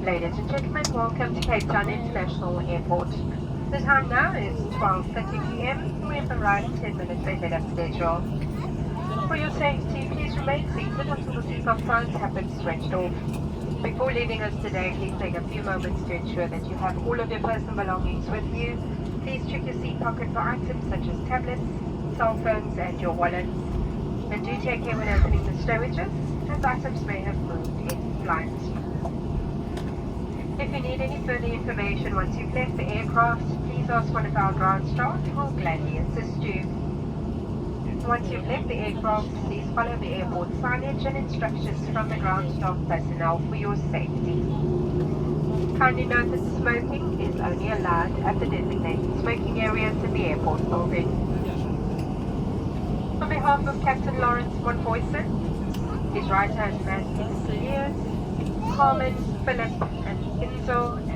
Ladies and gentlemen, welcome to Cape Town International Airport. The time now is 12:30 p.m. We have arrived 10 minutes ahead of schedule. For your safety, please remain seated until the seatbelt signs have been switched off. Before leaving us today, please take a few moments to ensure that you have all of your personal belongings with you. Please check your seat pocket for items such as tablets, cell phones and your wallets. And do take care when opening the stowages, as items may have moved in flight. If you need any further information once you've left the aircraft, please ask one of our ground staff who will gladly assist you. Once you've left the aircraft, please follow the airport signage and instructions from the ground staff personnel for your safety. Kindly note that smoking is only allowed at the designated smoking areas in the airport building. On behalf of Captain Lawrence von Boysen, his right-hand man, Lears, Carmen, Philip, and Enzo,